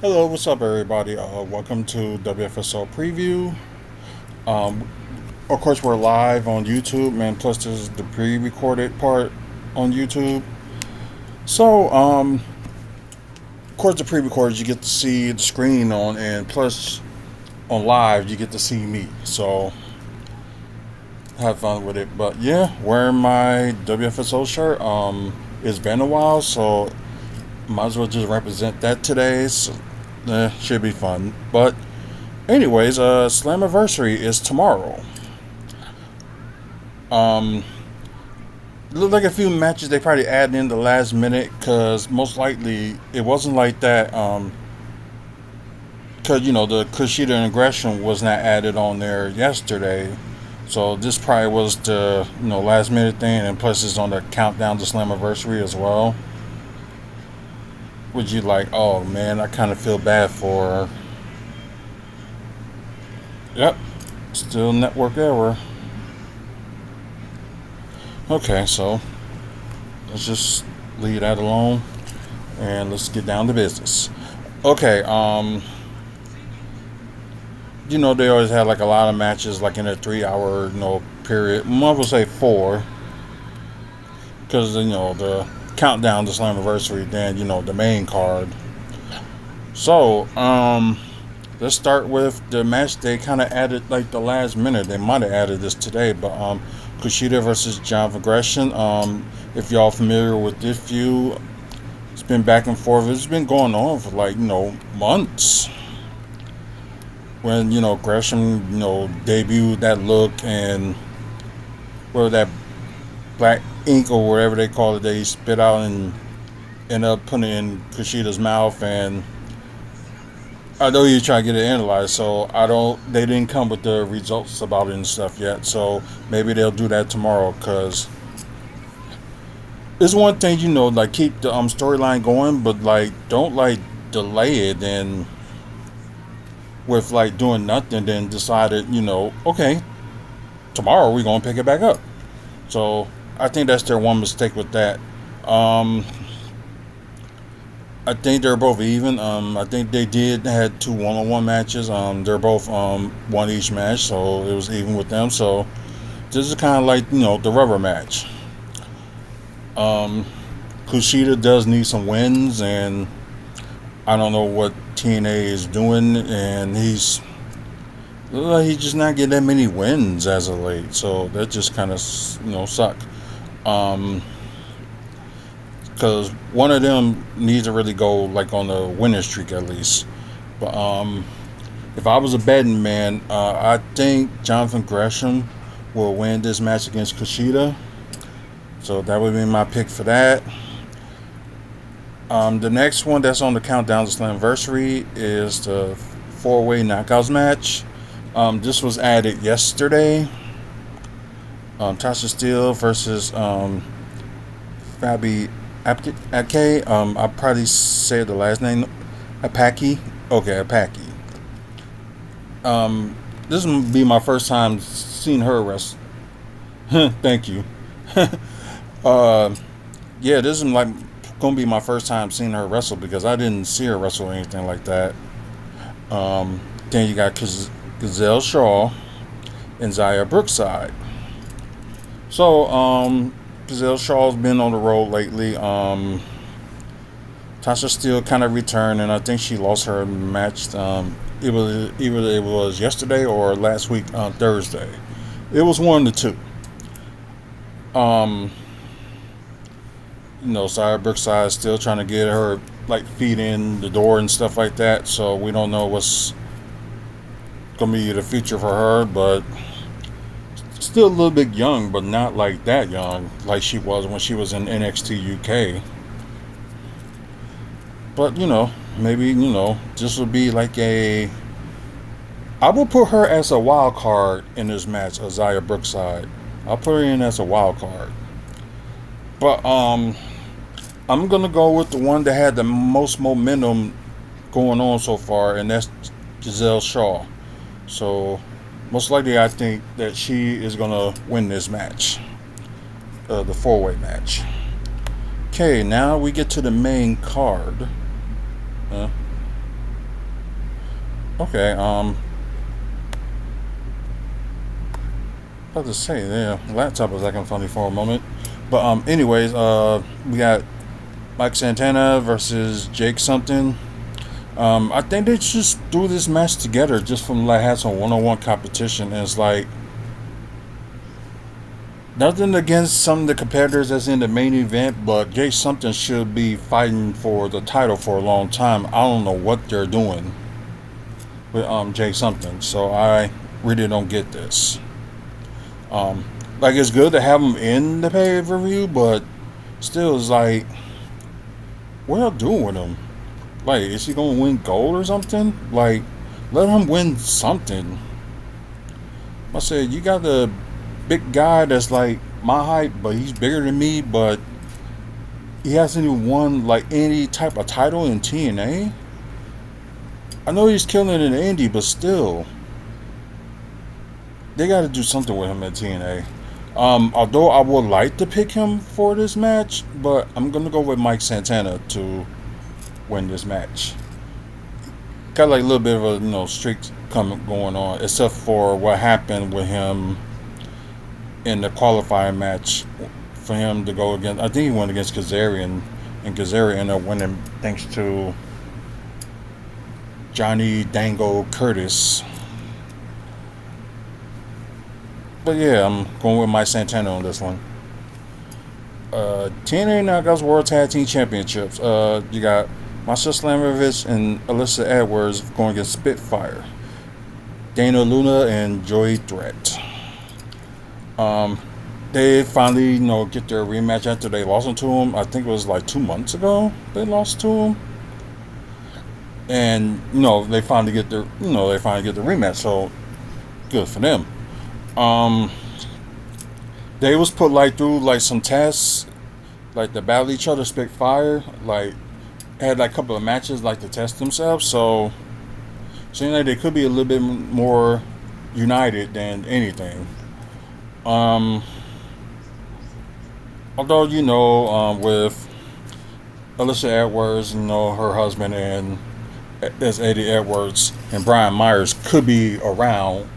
Hello, what's up, everybody? Welcome to WFSO preview. Um, of course, we're live on YouTube, man. Plus, there's the pre-recorded part on YouTube. Of course, the pre-recorded you get to see the screen on, and plus on live you get to see me. So have fun with it. But yeah, wearing my WFSO shirt. It's been a while, so might as well just represent that today. So, should be fun. But anyways, Slammiversary is tomorrow. Um, Look like a few matches they probably added in the last minute because most likely it wasn't like that. Because the Kushida and Aggression was not added on there yesterday, so this probably was the last minute thing, and plus it's on the countdown to Slammiversary as well. Would you like? Oh man, I kind of feel bad for her. Yep, still network error. Okay, so let's just leave that alone and let's get down to business. Okay, they always had like a lot of matches like in a 3 hour period. I would say four because the countdown to Slammiversary, then the main card. So let's start with the match they kind of added like the last minute. They might have added this today, but Kushida versus John Aggression. If y'all familiar with this feud, it's been back and forth. It's been going on for like months. When Gresham debuted that look and where that black ink or whatever they call it, they spit out and end up putting it in Kushida's mouth, and I know you try to get it analyzed, so I don't. They didn't come with the results about it and stuff yet, so maybe they'll do that tomorrow. Cause it's one thing, like keep the storyline going, but like don't like delay it and with like doing nothing. Then decided, okay, tomorrow we're gonna pick it back up. So I think that's their one mistake with that. Um, I think they're both even. I think they did had two one-on-one matches. They're both one each match, so it was even with them. So this is kind of like the rubber match. Um, Kushida does need some wins, and I don't know what TNA is doing, and he's just not getting that many wins as of late. So that just kind of suck. Um, because one of them needs to really go like on a winning streak at least. But if I was a betting man, I think Jonathan Gresham will win this match against Kushida. So that would be my pick for that. The next one that's on the countdown to Slammiversary is the four-way knockouts match. This was added yesterday. Tasha Steele versus Fabi Apke. I probably said the last name. Apaki. Okay, Apaki. This will be my first time seeing her wrestle. Thank you. uh, yeah, this is like gonna be my first time seeing her wrestle because I didn't see her wrestle or anything like that. Then you got Gazelle Shaw and Zaya Brookside. So, Gazelle Shaw's been on the road lately. Tasha Steele kind of returned, and I think she lost her match. It was either it was yesterday or last week on Thursday. It was one of the two. Zaya Brookside is still trying to get her like feet in the door and stuff like that. So we don't know what's gonna be the future for her, but still a little bit young, but not like that young like she was when she was in NXT UK. But maybe this will be like a. I will put her as a wild card in this match, Zaya Brookside. I'll put her in as a wild card. But I'm gonna go with the one that had the most momentum going on so far, and that's Giselle Shaw. So most likely, I think that she is gonna win this match, the four-way match. Okay, now we get to the main card. Okay, about to say, yeah, laptop was acting funny for a moment. But anyways, we got Mike Santana versus Jake something. I think they just do this match together just from like have some one-on-one competition. And it's like nothing against some of the competitors that's in the main event, but Jake something should be fighting for the title for a long time. I don't know what they're doing with Jake something, so I really don't get this. Um, like it's good to have him in the pay-per-view, but still, it's like what y'all doing with him? Like, is he gonna win gold or something? Like, let him win something. I said, you got the big guy that's like my height, but he's bigger than me, but he hasn't even won like any type of title in TNA. I know he's killing it in Indy, but still, they got to do something with him at TNA. Although I would like to pick him for this match, but I'm gonna go with Mike Santana to win this match. Got like a little bit of a streak coming going on, except for what happened with him in the qualifying match for him to go against. I think he went against Kazarian, and Kazarian ended up winning thanks to Johnny Dango Curtis. But yeah, I'm going with Mike Santana on this one. TNA Knockouts World Tag Team Championships. You got Masha Slamovich and Alyssa Edwards going against Spitfire, Dana Luna and Joey Threat. They finally, get their rematch after they lost to him. I think it was like 2 months ago they lost to him, and they finally get their, the rematch. So good for them. They was put like through like some tests, like to battle each other, spit fire, like had like a couple of matches like to test themselves. So seems like they could be a little bit more united than anything. Although with Alyssa Edwards, her husband and as Eddie Edwards and Brian Myers could be around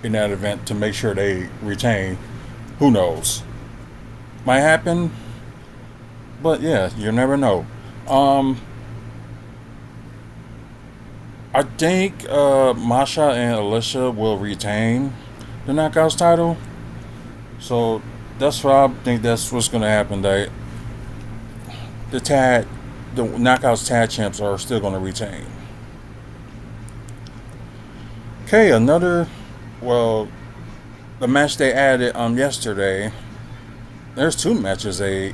in that event to make sure they retain. Who knows? Might happen, but yeah, you never know. I think Masha and Alicia will retain the Knockouts title. So that's what I think. That's what's going to happen. The Knockouts tag champs are still going to retain. Okay, the match they added yesterday. There's two matches they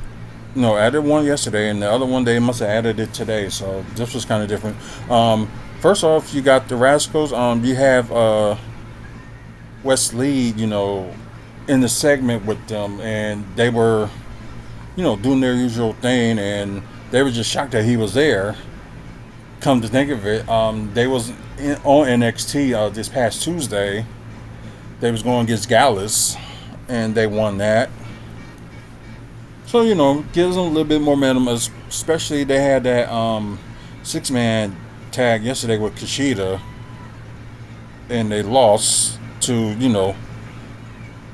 added one yesterday, and the other one they must have added it today. So this was kind of different. First off, you got the Rascals. You have Wes Lee, in the segment with them, and they were, doing their usual thing, and they were just shocked that he was there. Come to think of it, they was on NXT this past Tuesday. They was going against Gallus, and they won that. So gives them a little bit more momentum. Especially they had that 6-man tag yesterday with Kushida, and they lost to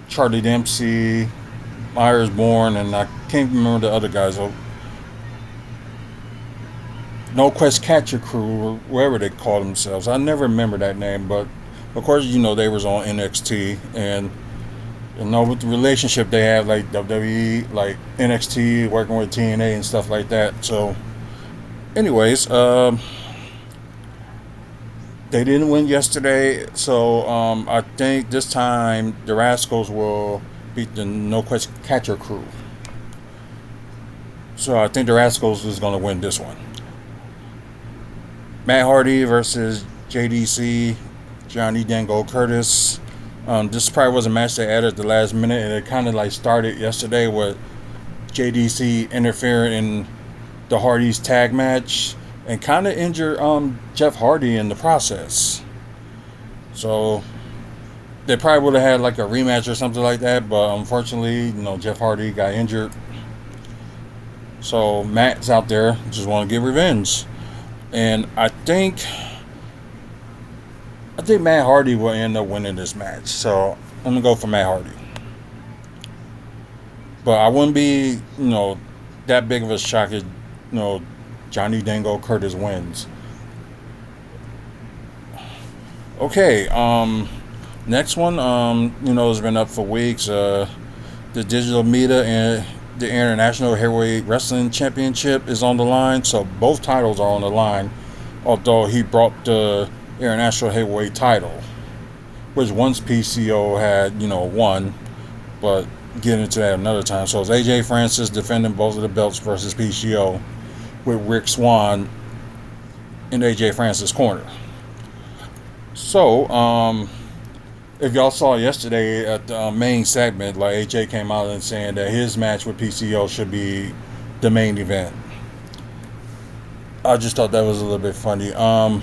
Charlie Dempsey, Myers Bourne, and I can't remember the other guys. No Quest Catcher Crew, or whatever they call themselves. I never remember that name, but of course, they was on NXT, and with the relationship they have, like WWE, like NXT, working with TNA and stuff like that. So, anyways, they didn't win yesterday, so I think this time the Rascals will beat the No Quest Catcher Crew. So I think the Rascals is going to win this one. Matt Hardy versus JDC, Johnny Dango Curtis. This probably was a match they added at the last minute, and it kind of like started yesterday with JDC interfering in the Hardys tag match and kind of injured Jeff Hardy in the process. So they probably would have had like a rematch or something like that, but unfortunately, Jeff Hardy got injured. So Matt's out there just want to get revenge. And I think I think Matt Hardy will end up winning this match. So I'm gonna go for Matt Hardy. But I wouldn't be, that big of a shock if, Johnny Dango Curtis wins. Okay, next one, has been up for weeks. The digital media and the International Heavyweight Wrestling Championship is on the line, so both titles are on the line. Although he brought the International Heavyweight title, which once PCO had, won, but get into that another time. So it's AJ Francis defending both of the belts versus PCO, with Rick Swann in AJ Francis' corner. So, if y'all saw yesterday at the main segment, like AJ came out and saying that his match with PCO should be the main event. I just thought that was a little bit funny. I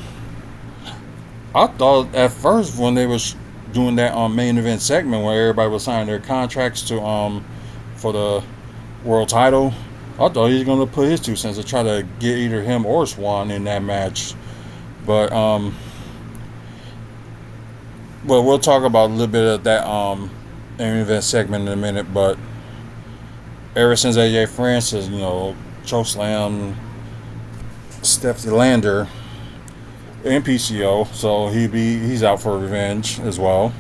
thought at first when they was doing that main event segment where everybody was signing their contracts to for the world title, I thought he was gonna put his 2 cents to try to get either him or Swan in that match, but well, we'll talk about a little bit of that main event segment in a minute. But ever since AJ Francis, chokeslam Steph DeLander and PCO, so he's out for revenge as well.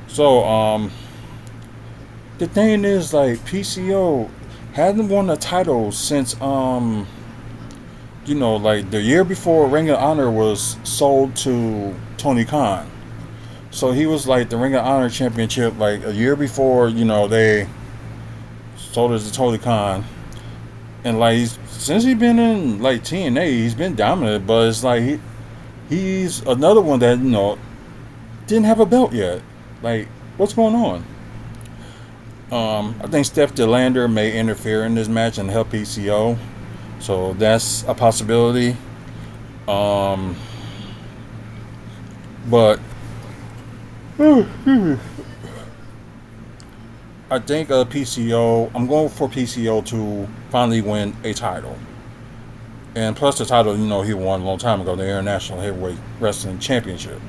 So the thing is, like, PCO hasn't won a title since like the year before Ring of Honor was sold to Tony Khan. So he was like the Ring of Honor championship like a year before, they sold it to Tony Khan. And like since he's been in like TNA, he's been dominant, but it's like he's another one that, didn't have a belt yet. Like, what's going on? I think Steph DeLander may interfere in this match and help PCO. So that's a possibility. But I think PCO, I'm going for PCO to finally win a title. And plus the title, he won a long time ago, the International Heavyweight Wrestling Championship.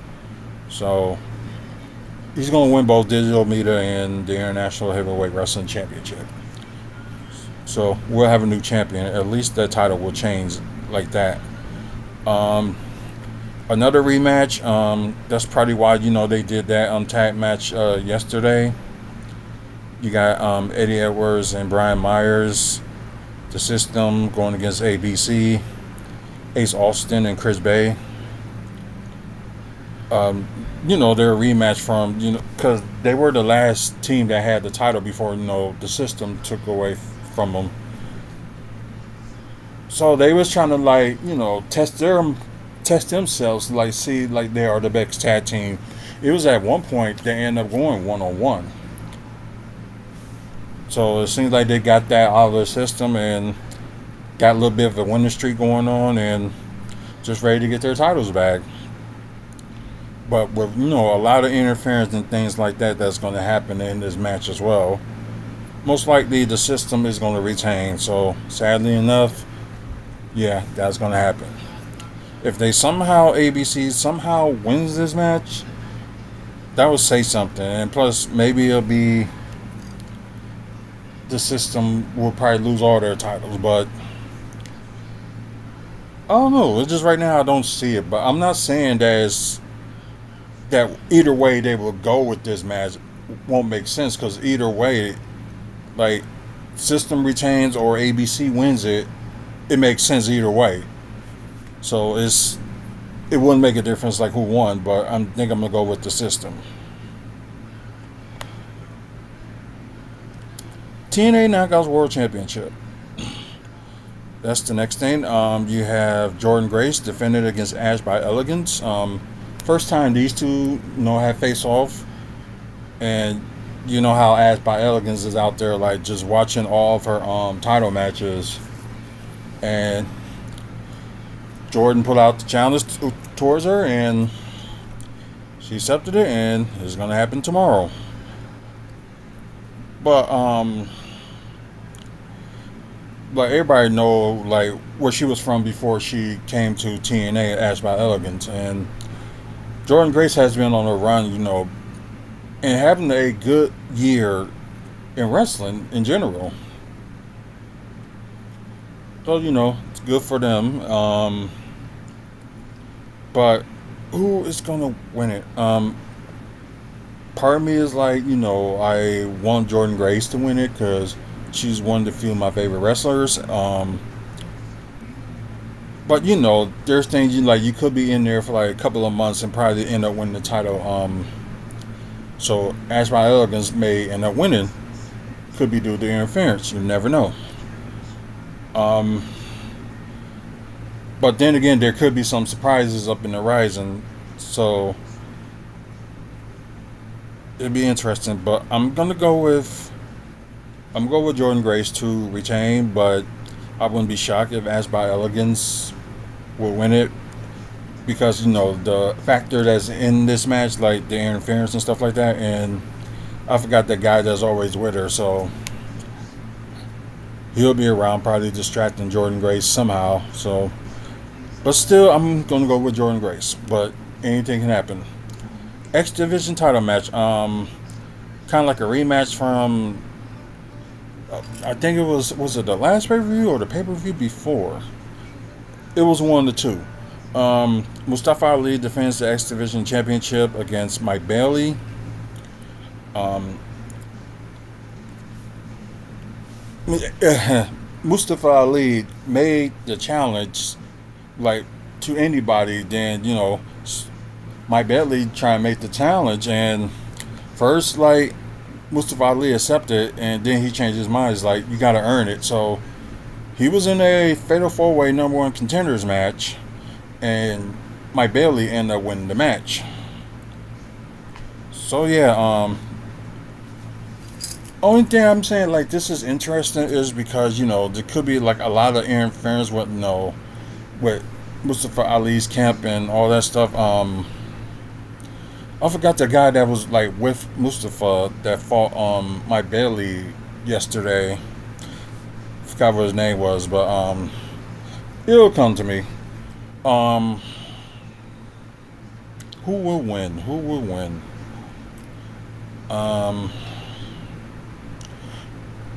So he's going to win both digital media and the International Heavyweight Wrestling Championship. So we'll have a new champion. At least that title will change like that. Another rematch, that's probably why, they did that tag match yesterday. You got Eddie Edwards and Brian Myers, the System, going against ABC, Ace Austin and Chris Bay. They're a rematch from, because they were the last team that had the title before, the System took away from them. So they was trying to, like, test themselves, like, see, like, they are the best tag team. It was at one point they ended up going 1-on-1. So it seems like they got that out of their system and got a little bit of a winning streak going on and just ready to get their titles back. But with, a lot of interference and things like that that's going to happen in this match as well, most likely the System is going to retain. So sadly enough, yeah, that's going to happen. If they ABC somehow wins this match, that would say something. And plus, maybe it'll be the System will probably lose all their titles. But I don't know. It's just right now I don't see it. But I'm not saying that either way they will go with this match won't make sense. Because either way, like, System retains or ABC wins it, it makes sense either way. So it wouldn't make a difference like who won, but I think I'm gonna go with the System. TNA Knockouts World Championship. That's the next thing. You have Jordan Grace defended against Ash by Elegance. First time these two have face off, and you know how Ash by Elegance is out there like just watching all of her title matches, and Jordan put out the challenge towards her, and she accepted it, and it's gonna happen tomorrow. But like everybody know like where she was from before she came to TNA, Ash by Elegance, and Jordan Grace has been on a run, and having a good year in wrestling in general. So it's good for them. But who is gonna win it? Part of me is like, I want Jordan Grace to win it because she's one of the few of my favorite wrestlers. But there's things you could be in there for like a couple of months and probably end up winning the title. So Ash by Elegance may end up winning. Could be due to interference. You never know. But then again, there could be some surprises up in the horizon. So it'd be interesting. But I'm gonna go with Jordan Grace to retain. But I wouldn't be shocked if Ash by Elegance will win it, because the factor that's in this match, like the interference and stuff like that, and I forgot that guy that's always with her, so he'll be around probably distracting Jordan Grace somehow. So, but still, I'm gonna go with Jordan Grace. But anything can happen. X Division title match, kind of like a rematch from, I think it was it the last pay-per-view or the pay-per-view before? It was one of the two. Mustafa Ali defends the X Division Championship against Mike Bailey. Mustafa Ali made the challenge like to anybody. Then Mike Bailey try and make the challenge, and first Mustafa Ali accepted, and then he changed his mind. It's like, you got to earn it. So he was in a Fatal 4-Way number 1 contenders match, and Mike Bailey ended up winning the match. So yeah, only thing I'm saying this is interesting is because there could be a lot of interference with with Mustafa Ali's camp and all that stuff. I forgot the guy that was with Mustafa that fought Mike Bailey yesterday. Forgot what his name was, but it'll come to me. Who will win?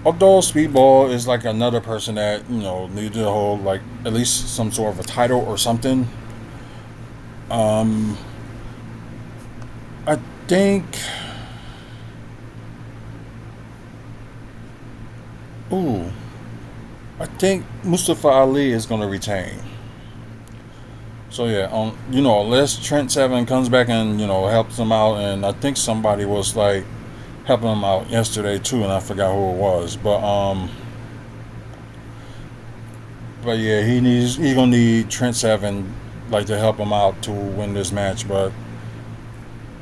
Although Speedball is another person that needs to hold at least some sort of a title or something. I think. I think Mustafa Ali is going to retain. So yeah, unless Trent Seven comes back and helps him out, and I think somebody was helping him out yesterday too, and I forgot who it was, but yeah, he's gonna need Trent Seven to help him out to win this match, but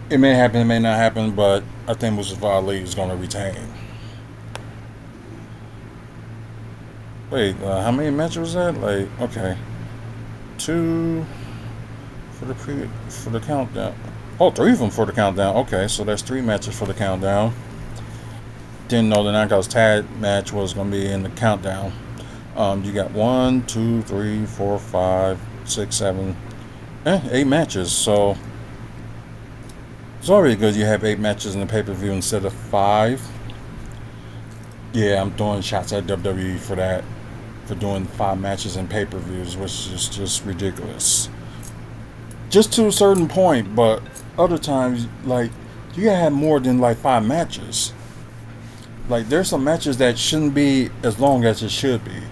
it may happen, it may not happen, but I think Mustafa Ali is gonna retain. Wait, how many matches was that? Okay, 2 for the countdown. Oh, 3 of them for the countdown. Okay, so that's 3 matches for the countdown. Didn't know the Knockouts tag match was gonna be in the countdown. You got 1, 2, 3, 4, 5, 6, 7, 8 matches. So it's already good you have 8 matches in the pay-per-view instead of 5. Yeah, I'm throwing shots at WWE for that, for doing 5 matches in pay-per-views, which is just ridiculous. Just to a certain point, but other times, you gotta have more than 5 matches. There's some matches that shouldn't be as long as it should be,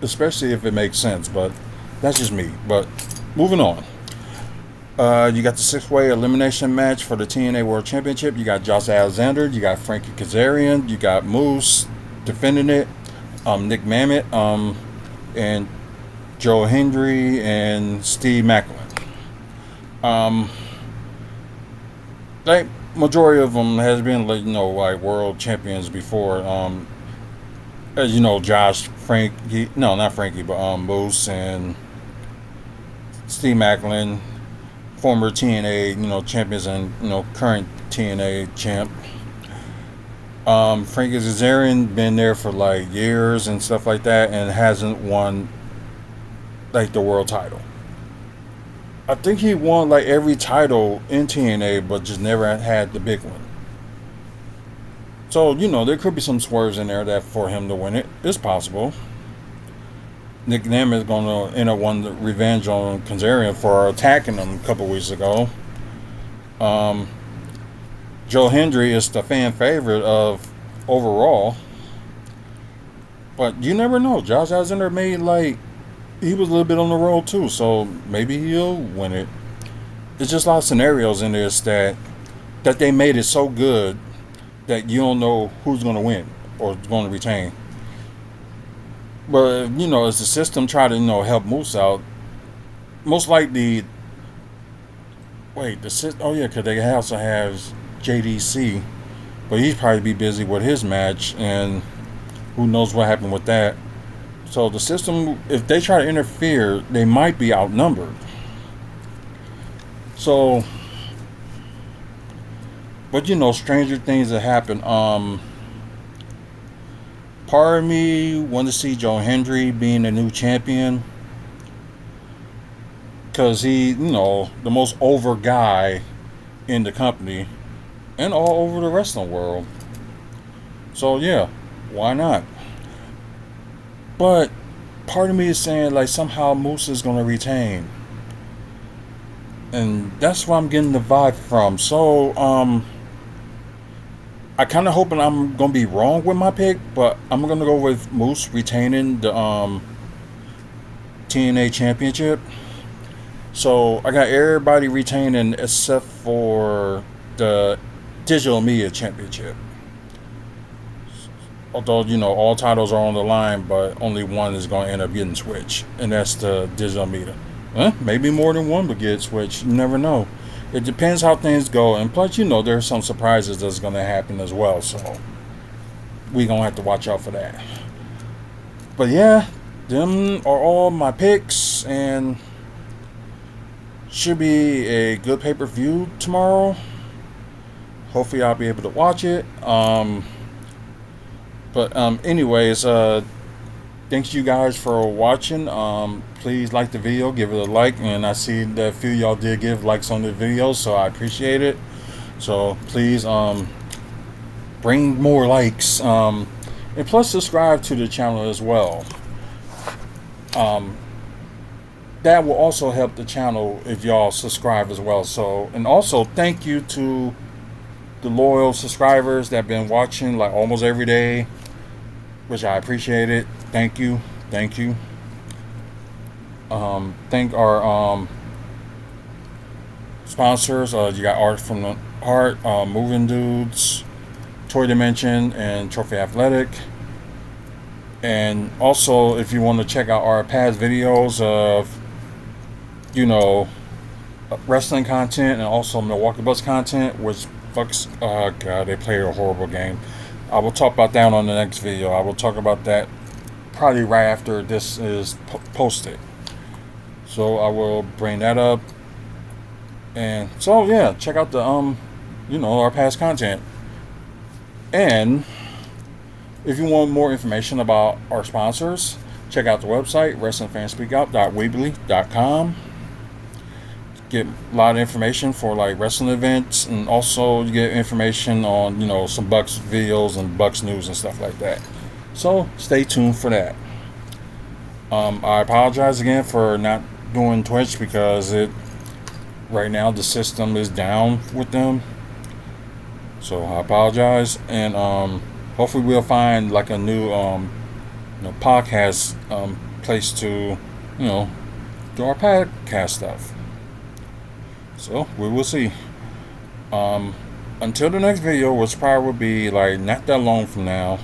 especially if it makes sense, but that's just me. But moving on. You got the 6-way elimination match for the TNA World Championship. You got Josh Alexander, you got Frankie Kazarian, you got Moose defending it, Nick Mamet, and Joe Hendry and Steve Macklin. Majority of them has been world champions before. As Josh, Frankie, no, not Frankie, but Moose and Steve Macklin, former TNA champions and current TNA champ. Frankie Kazarian been there for years and stuff like that, and hasn't won the world title. I think he won like every title in TNA, but just never had the big one. So there could be some swerves in there that for him to win it. It's possible. Nick Nemeth is going to end up wanting the revenge on Kazarian for attacking him a couple weeks ago. Um, Joe Hendry is the fan favorite of overall, but you never know. Josh Alexander made he was a little bit on the road too, so maybe he'll win it. There's just a lot of scenarios in this that they made it so good that you don't know who's going to win or going to retain. But as the system try to help Moose out, most likely. Wait, the system. Oh yeah, because they also have JDC, but he'd probably be busy with his match, and who knows what happened with that. So the system, if they try to interfere, they might be outnumbered. So, but stranger things that happen. Part of me want to see Joe Hendry being a new champion, because he, the most over guy in the company and all over the wrestling world. So yeah, why not? But part of me is saying somehow Moose is going to retain, and that's where I'm getting the vibe from. So I kind of hoping I'm going to be wrong with my pick, but I'm going to go with Moose retaining the TNA Championship. So I got everybody retaining except for the Digital Media Championship. Although, all titles are on the line, but only one is going to end up getting switched, and that's the Digital Media. Maybe more than one will get switched. You never know. It depends how things go, and plus, there's some surprises that's going to happen as well, so we're going to have to watch out for that. But yeah, them are all my picks, and should be a good pay-per-view tomorrow. Hopefully I'll be able to watch it. But anyways, thanks you guys for watching. Please like the video, give it a like, and I see that a few of y'all did give likes on the video, so I appreciate it. So please bring more likes, and plus subscribe to the channel as well. That will also help the channel if y'all subscribe as well. So, and also thank you to the loyal subscribers that have been watching almost every day, which I appreciate it. Thank you. Thank our sponsors. You got Art from the Heart, Moving Dudes, Toy Dimension, and Trophy Athletic. And also, if you want to check out our past videos of wrestling content and also Milwaukee Bucks content, which fucks, god, they played a horrible game. I will talk about that on the next video. I will talk about that probably right after this is posted. So I will bring that up. And so yeah, check out the our past content. And if you want more information about our sponsors, check out the website wrestlingfanspeakout.weebly.com. Get a lot of information for wrestling events, and also you get information on some Bucks videos and Bucks news and stuff like that. So stay tuned for that. I apologize again for not doing Twitch because right now the system is down with them. So I apologize, and hopefully we'll find a new podcast place to do our podcast stuff. So we will see. Until the next video, which probably will be not that long from now.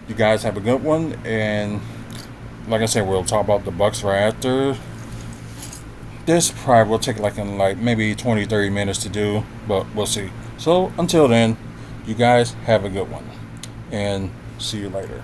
You guys have a good one, and like I said, we'll talk about the Bucks right after. This probably will take maybe 20-30 minutes to do, but we'll see. So until then, you guys have a good one, and see you later.